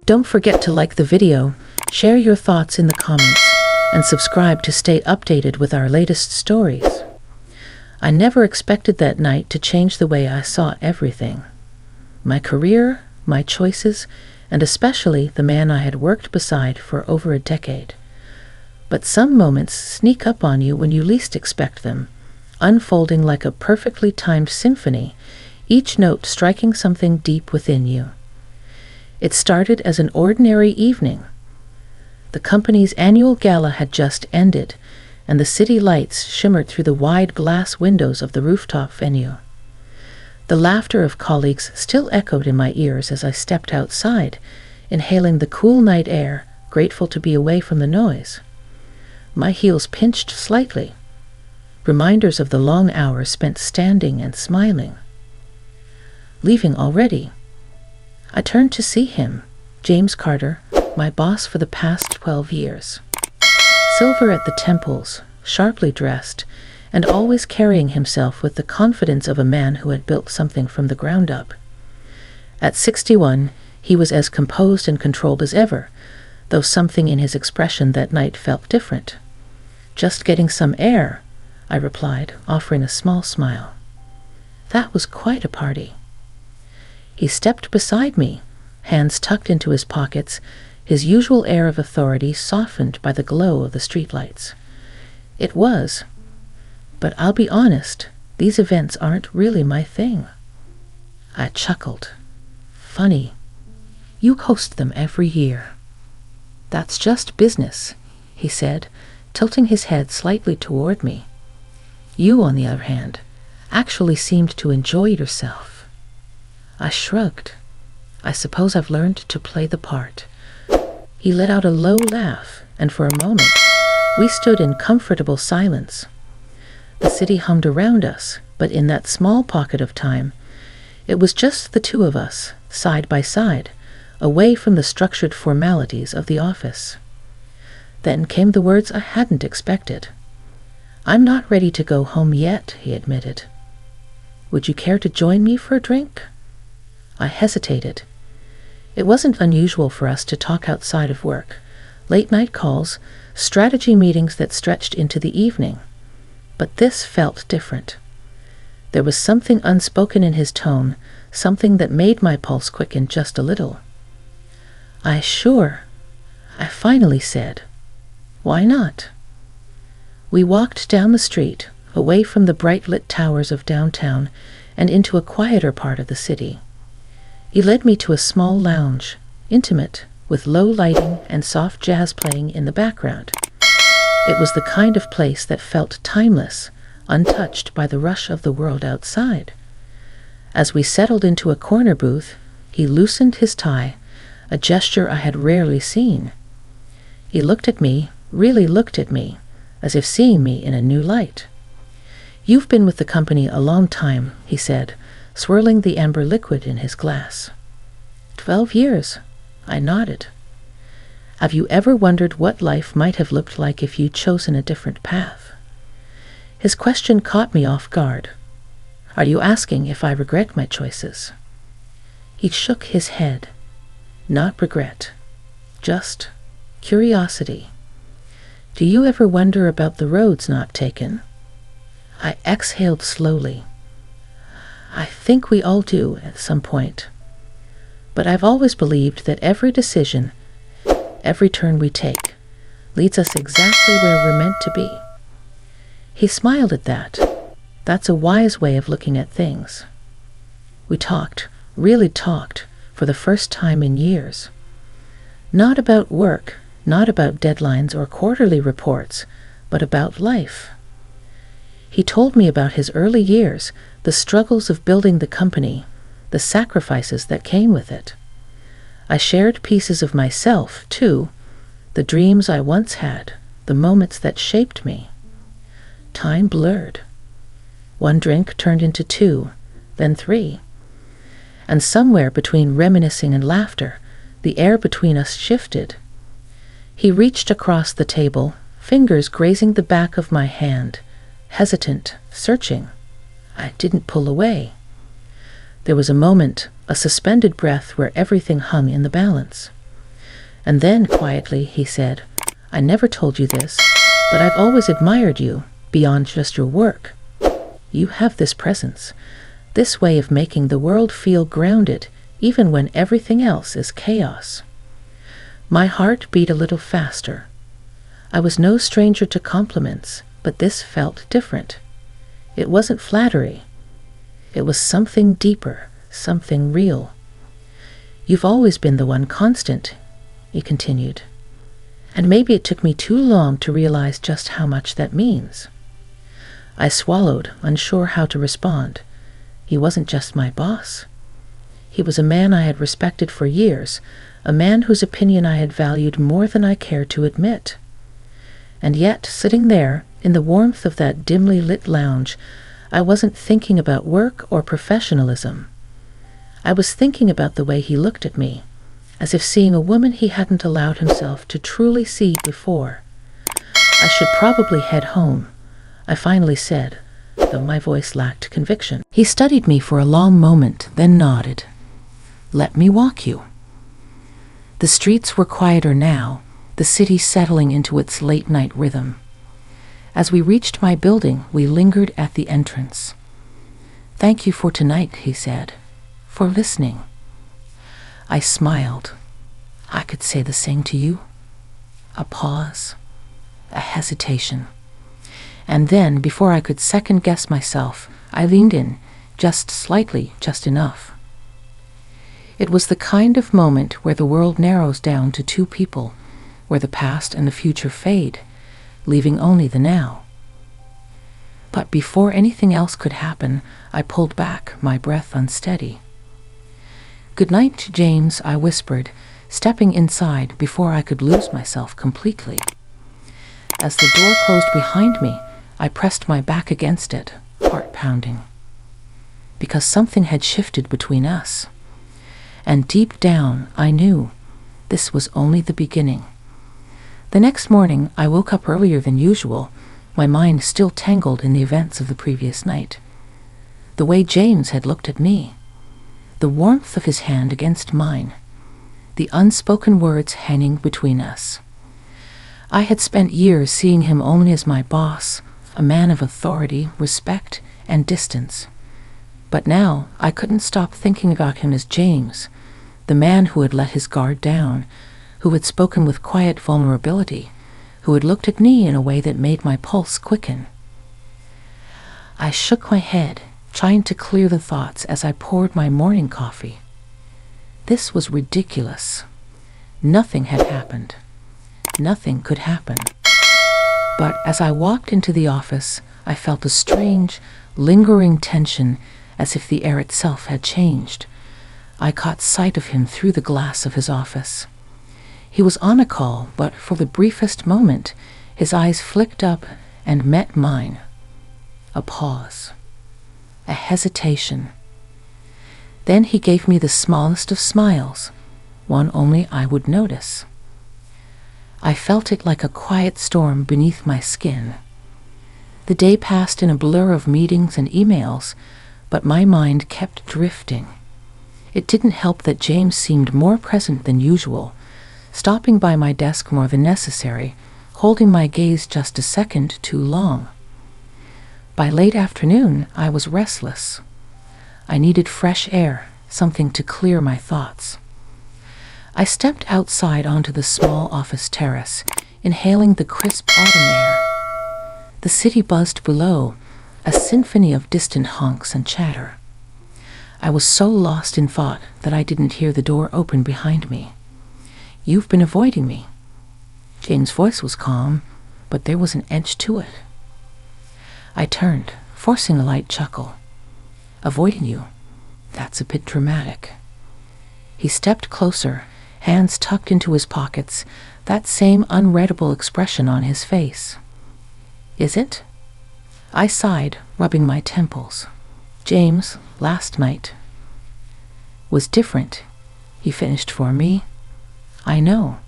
Don't forget to like the video, share your thoughts in the comments, and subscribe to stay updated with our latest stories. I never expected that night to change the way I saw everything. My career, my choices, and especially the man I had worked beside for over a decade. But some moments sneak up on you when you least expect them, unfolding like a perfectly timed symphony, each note striking something deep within you. It started as an ordinary evening. The company's annual gala had just ended, and the city lights shimmered through the wide glass windows of the rooftop venue. The laughter of colleagues still echoed in my ears as I stepped outside, inhaling the cool night air, grateful to be away from the noise. My heels pinched slightly, reminders of the long hours spent standing and smiling. Leaving already. I turned to see him, James Carter, my boss for the past 12 years. Silver at the temples, sharply dressed, and always carrying himself with the confidence of a man who had built something from the ground up. At 61, he was as composed and controlled as ever, though something in his expression that night felt different. "Just getting some air," I replied, offering a small smile. That was quite a party. He stepped beside me, hands tucked into his pockets, his usual air of authority softened by the glow of the streetlights. It was. But I'll be honest, these events aren't really my thing. I chuckled. Funny. You host them every year. That's just business, he said, tilting his head slightly toward me. You, on the other hand, actually seemed to enjoy yourself. I shrugged. I suppose I've learned to play the part. He let out a low laugh, and for a moment, we stood in comfortable silence. The city hummed around us, but in that small pocket of time, it was just the two of us, side by side, away from the structured formalities of the office. Then came the words I hadn't expected. "I'm not ready to go home yet," he admitted. "Would you care to join me for a drink?" I hesitated. It wasn't unusual for us to talk outside of work, late-night calls, strategy meetings that stretched into the evening. But this felt different. There was something unspoken in his tone, something that made my pulse quicken just a little. I finally said. Why not? We walked down the street, away from the bright-lit towers of downtown, and into a quieter part of the city. He led me to a small lounge, intimate, with low lighting and soft jazz playing in the background. It was the kind of place that felt timeless, untouched by the rush of the world outside. As we settled into a corner booth, he loosened his tie, a gesture I had rarely seen. He looked at me, really looked at me, as if seeing me in a new light. "You've been with the company a long time," he said, swirling the amber liquid in his glass. 12 years, I nodded. "Have you ever wondered what life might have looked like if you'd chosen a different path?" His question caught me off guard. "Are you asking if I regret my choices?" He shook his head. "Not regret, just curiosity. Do you ever wonder about the roads not taken?" I exhaled slowly. I think we all do at some point. But I've always believed that every decision, every turn we take, leads us exactly where we're meant to be. He smiled at that. That's a wise way of looking at things. We talked, really talked, for the first time in years. Not about work, not about deadlines or quarterly reports, but about life. He told me about his early years, the struggles of building the company, the sacrifices that came with it. I shared pieces of myself, too, the dreams I once had, the moments that shaped me. Time blurred. One drink turned into 2, then 3. And somewhere between reminiscing and laughter, the air between us shifted. He reached across the table, fingers grazing the back of my hand, hesitant, searching. I didn't pull away. There was a moment, a suspended breath where everything hung in the balance. And then, quietly, he said, "I never told you this, but I've always admired you, beyond just your work. You have this presence, this way of making the world feel grounded, even when everything else is chaos." My heart beat a little faster. I was no stranger to compliments, but this felt different. It wasn't flattery. It was something deeper, something real. "You've always been the one constant," he continued. And maybe it took me too long to realize just how much that means. I swallowed, unsure how to respond. He wasn't just my boss. He was a man I had respected for years, a man whose opinion I had valued more than I cared to admit. And yet, sitting there, in the warmth of that dimly lit lounge, I wasn't thinking about work or professionalism. I was thinking about the way he looked at me, as if seeing a woman he hadn't allowed himself to truly see before. "I should probably head home," I finally said, though my voice lacked conviction. He studied me for a long moment, then nodded. "Let me walk you." The streets were quieter now, the city settling into its late-night rhythm. As we reached my building, we lingered at the entrance. "Thank you for tonight," he said, "for listening." I smiled. "I could say the same to you." A pause, a hesitation. And then, before I could second-guess myself, I leaned in, just slightly, just enough. It was the kind of moment where the world narrows down to two people, where the past and the future fade, leaving only the now. But before anything else could happen, I pulled back, my breath unsteady. "Good night, James," I whispered, stepping inside before I could lose myself completely. As the door closed behind me, I pressed my back against it, heart pounding. Because something had shifted between us. And deep down, I knew this was only the beginning. The next morning, I woke up earlier than usual, my mind still tangled in the events of the previous night. The way James had looked at me, the warmth of his hand against mine, the unspoken words hanging between us. I had spent years seeing him only as my boss, a man of authority, respect, and distance. But now I couldn't stop thinking about him as James, the man who had let his guard down, who had spoken with quiet vulnerability, who had looked at me in a way that made my pulse quicken. I shook my head, trying to clear the thoughts as I poured my morning coffee. This was ridiculous. Nothing had happened. Nothing could happen. But as I walked into the office, I felt a strange, lingering tension, as if the air itself had changed. I caught sight of him through the glass of his office. He was on a call, but for the briefest moment, his eyes flicked up and met mine. A pause. A hesitation. Then he gave me the smallest of smiles, one only I would notice. I felt it like a quiet storm beneath my skin. The day passed in a blur of meetings and emails, but my mind kept drifting. It didn't help that James seemed more present than usual, stopping by my desk more than necessary, holding my gaze just a second too long. By late afternoon, I was restless. I needed fresh air, something to clear my thoughts. I stepped outside onto the small office terrace, inhaling the crisp autumn air. The city buzzed below, a symphony of distant honks and chatter. I was so lost in thought that I didn't hear the door open behind me. "You've been avoiding me." Jane's voice was calm, but there was an edge to it. I turned, forcing a light chuckle. "Avoiding you? That's a bit dramatic." He stepped closer, hands tucked into his pockets, that same unreadable expression on his face. "Is it?" I sighed, rubbing my temples. "James, last night was different," he finished for me. "I know."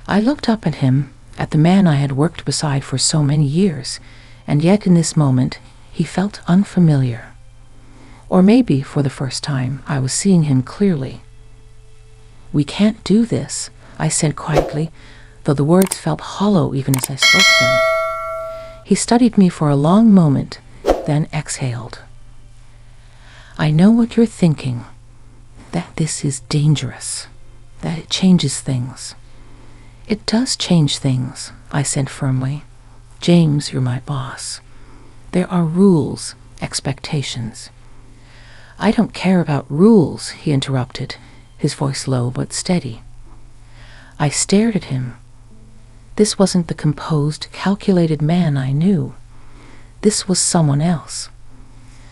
I looked up at him, at the man I had worked beside for so many years, and yet in this moment he felt unfamiliar. Or maybe, for the first time, I was seeing him clearly. "We can't do this," I said quietly, though the words felt hollow even as I spoke them. He studied me for a long moment, then exhaled. I know what you're thinking, that this is dangerous, that it changes things. It does change things, I said firmly. James, you're my boss. There are rules, expectations. I don't care about rules, he interrupted, his voice low but steady. I stared at him. This wasn't the composed, calculated man I knew. This was someone else.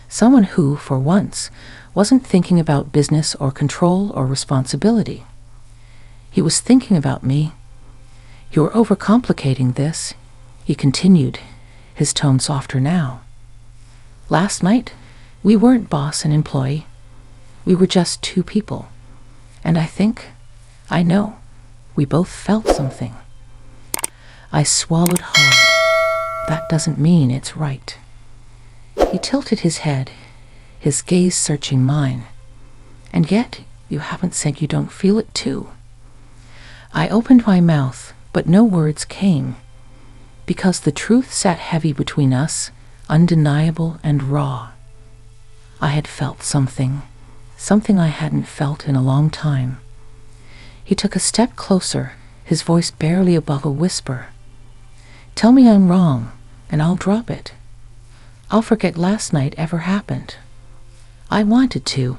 Someone who, for once, wasn't thinking about business or control or responsibility. He was thinking about me. You're overcomplicating this, he continued, his tone softer now. Last night, we weren't boss and employee. We were just two people. And I know, we both felt something. I swallowed hard. That doesn't mean it's right. He tilted his head, his gaze searching mine. And yet, you haven't said you don't feel it too. I opened my mouth, but no words came, because the truth sat heavy between us, undeniable and raw. I had felt something I hadn't felt in a long time. He took a step closer, his voice barely above a whisper. Tell me I'm wrong, and I'll drop it. I'll forget last night ever happened. I wanted to.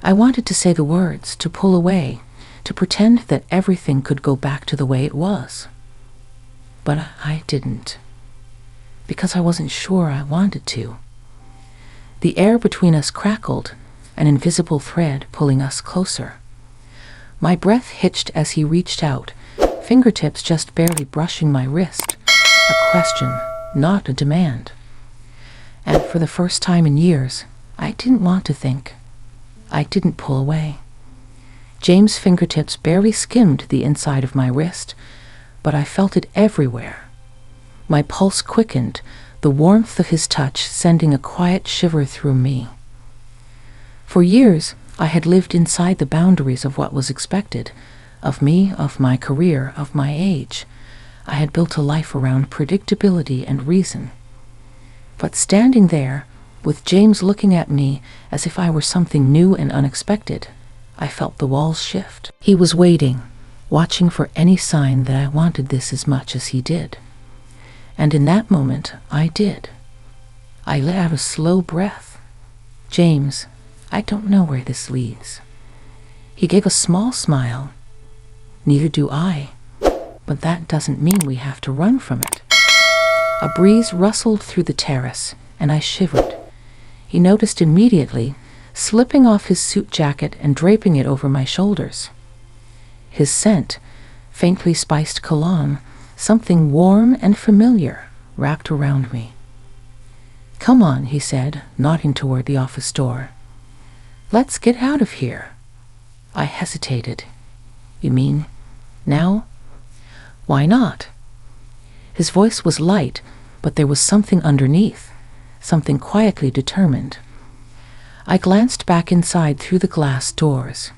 I wanted to say the words, to pull away, to pretend that everything could go back to the way it was. But I didn't, because I wasn't sure I wanted to. The air between us crackled, an invisible thread pulling us closer. My breath hitched as he reached out, fingertips just barely brushing my wrist. A question, not a demand. And for the first time in years, I didn't want to think. I didn't pull away. James' fingertips barely skimmed the inside of my wrist, but I felt it everywhere. My pulse quickened, the warmth of his touch sending a quiet shiver through me. For years, I had lived inside the boundaries of what was expected, of me, of my career, of my age. I had built a life around predictability and reason. But standing there, with James looking at me as if I were something new and unexpected, I felt the walls shift. He was waiting, watching for any sign that I wanted this as much as he did. And in that moment, I did. I let out a slow breath. James, I don't know where this leads. He gave a small smile. Neither do I. But that doesn't mean we have to run from it. A breeze rustled through the terrace, and I shivered. He noticed immediately, slipping off his suit jacket and draping it over my shoulders. His scent, faintly spiced cologne, something warm and familiar, wrapped around me. Come on, he said, nodding toward the office door. Let's get out of here. I hesitated. You mean, now? Why not? His voice was light, but there was something underneath, something quietly determined. I glanced back inside through the glass doors.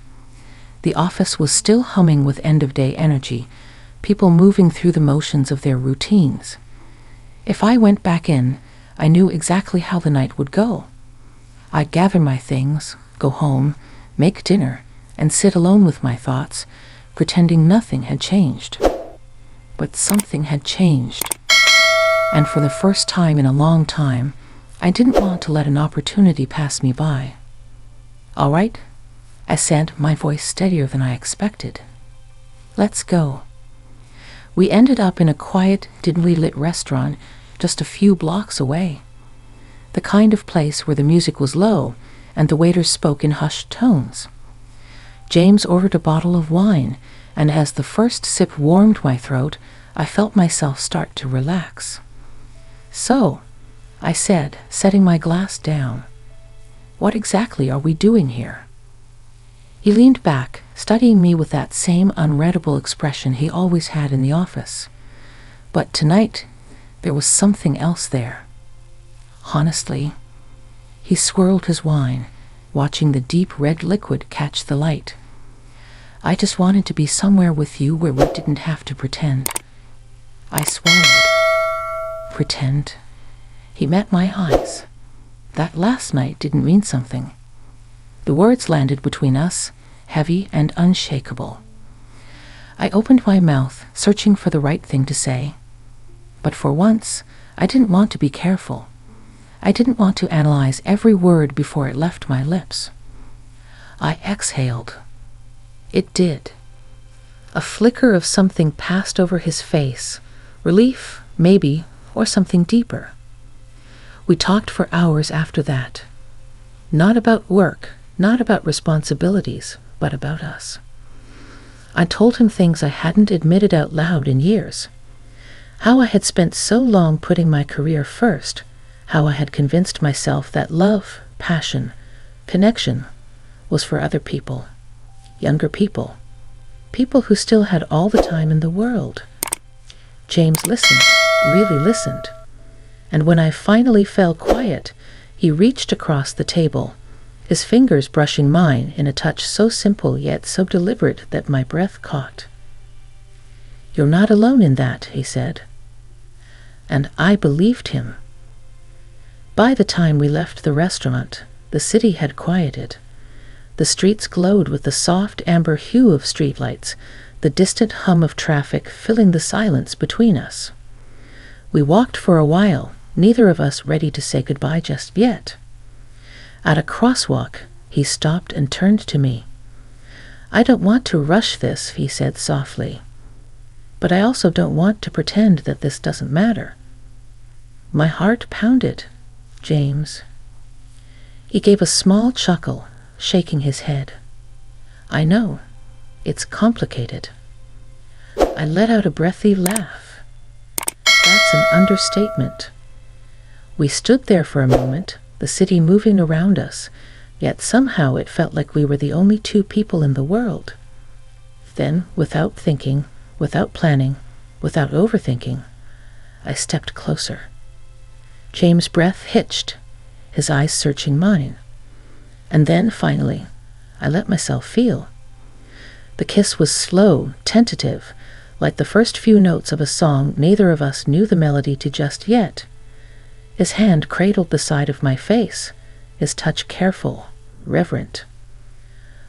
The office was still humming with end-of-day energy, people moving through the motions of their routines. If I went back in, I knew exactly how the night would go. I'd gather my things, go home, make dinner, and sit alone with my thoughts, pretending nothing had changed. But something had changed. And for the first time in a long time, I didn't want to let an opportunity pass me by. All right, I said, my voice steadier than I expected. Let's go. We ended up in a quiet, dimly lit restaurant just a few blocks away. The kind of place where the music was low and the waiters spoke in hushed tones. James ordered a bottle of wine, and as the first sip warmed my throat, I felt myself start to relax. So, I said, setting my glass down, what exactly are we doing here? He leaned back, studying me with that same unreadable expression he always had in the office. But tonight, there was something else there. Honestly, he swirled his wine, watching the deep red liquid catch the light. I just wanted to be somewhere with you where we didn't have to pretend. I swallowed. Pretend. He met my eyes. That last night didn't mean something. The words landed between us, heavy and unshakable. I opened my mouth, searching for the right thing to say. But for once, I didn't want to be careful. I didn't want to analyze every word before it left my lips. I exhaled. It did. A flicker of something passed over his face. Relief, maybe, or something deeper. We talked for hours after that. Not about work, not about responsibilities, but about us. I told him things I hadn't admitted out loud in years. How I had spent so long putting my career first, how I had convinced myself that love, passion, connection was for other people, younger people, people who still had all the time in the world. James listened, really listened. And when I finally fell quiet, he reached across the table, his fingers brushing mine in a touch so simple yet so deliberate that my breath caught. "You're not alone in that," he said. And I believed him. By the time we left the restaurant, the city had quieted. The streets glowed with the soft amber hue of streetlights, the distant hum of traffic filling the silence between us. We walked for a while, neither of us ready to say goodbye just yet. At a crosswalk, he stopped and turned to me. "I don't want to rush this," he said softly. "But I also don't want to pretend that this doesn't matter." My heart pounded. "James." He gave a small chuckle, shaking his head. "I know. It's complicated." I let out a breathy laugh. That's an understatement. We stood there for a moment, the city moving around us, yet somehow it felt like we were the only two people in the world. Then, without thinking, without planning, without overthinking, I stepped closer. James' breath hitched, his eyes searching mine. And then, finally, I let myself feel. The kiss was slow, tentative, like the first few notes of a song neither of us knew the melody to just yet. His hand cradled the side of my face, his touch careful, reverent.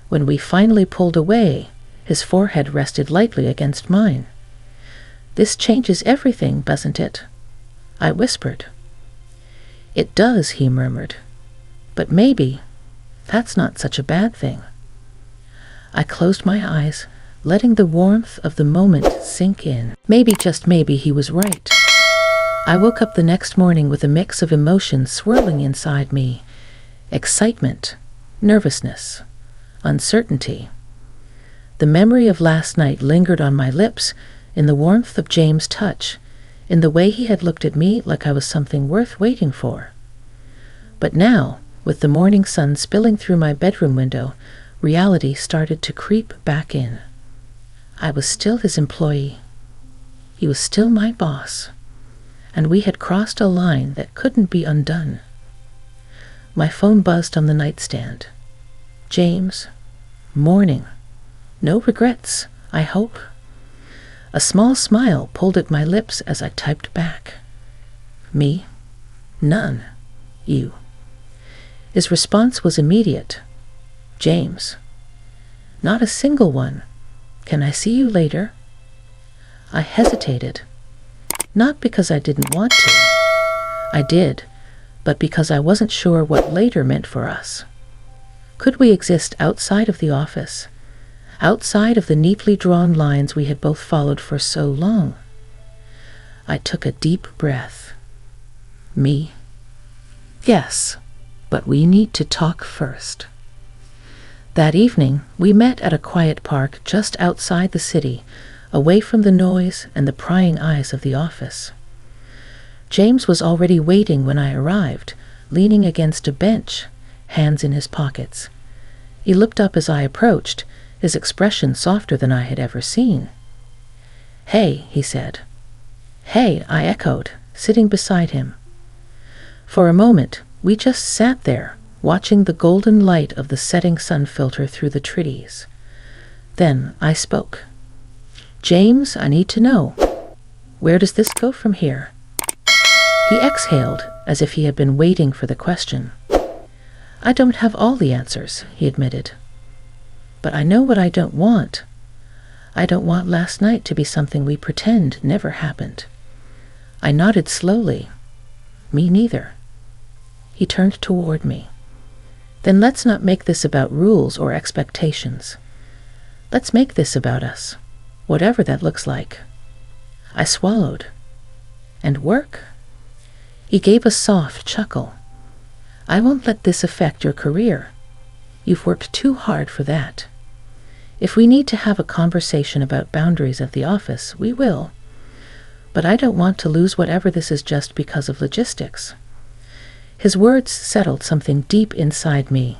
When we finally pulled away, his forehead rested lightly against mine. "This changes everything, doesn't it?" I whispered. "It does," he murmured. "But maybe that's not such a bad thing." I closed my eyes, letting the warmth of the moment sink in. Maybe, just maybe, he was right. I woke up the next morning with a mix of emotions swirling inside me. Excitement, nervousness, uncertainty. The memory of last night lingered on my lips, in the warmth of James' touch, in the way he had looked at me like I was something worth waiting for. But now, with the morning sun spilling through my bedroom window, reality started to creep back in. I was still his employee. He was still my boss. And we had crossed a line that couldn't be undone. My phone buzzed on the nightstand. "James, morning. No regrets, I hope." A small smile pulled at my lips as I typed back. "Me? None. You." His response was immediate. "James." "Not a single one. Can I see you later?" I hesitated. Not because I didn't want to. I did, but because I wasn't sure what later meant for us. Could we exist outside of the office, outside of the neatly drawn lines we had both followed for so long? I took a deep breath. "Me? Yes, but we need to talk first." That evening, we met at a quiet park just outside the city, away from the noise and the prying eyes of the office. James was already waiting when I arrived, leaning against a bench, hands in his pockets. He looked up as I approached, his expression softer than I had ever seen. "Hey," he said. "Hey," I echoed, sitting beside him. For a moment, we just sat there, watching the golden light of the setting sun filter through the trees. Then I spoke. "James, I need to know. Where does this go from here?" He exhaled, as if he had been waiting for the question. "I don't have all the answers," he admitted. "But I know what I don't want. I don't want last night to be something we pretend never happened." I nodded slowly. "Me neither." He turned toward me. "Then let's not make this about rules or expectations. Let's make this about us, whatever that looks like." I swallowed. "And work?" He gave a soft chuckle. "I won't let this affect your career. You've worked too hard for that. If we need to have a conversation about boundaries at the office, we will. But I don't want to lose whatever this is just because of logistics." His words settled something deep inside me.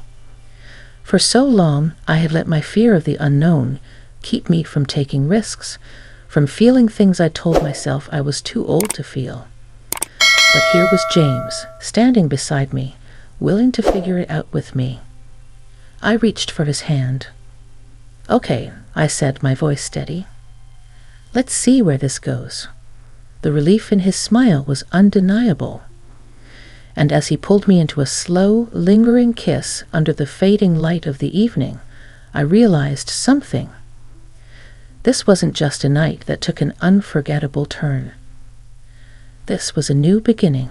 For so long, I had let my fear of the unknown keep me from taking risks, from feeling things I told myself I was too old to feel. But here was James, standing beside me, willing to figure it out with me. I reached for his hand. "Okay," I said, my voice steady. "Let's see where this goes." The relief in his smile was undeniable. And as he pulled me into a slow, lingering kiss under the fading light of the evening, I realized something. This wasn't just a night that took an unforgettable turn. This was a new beginning.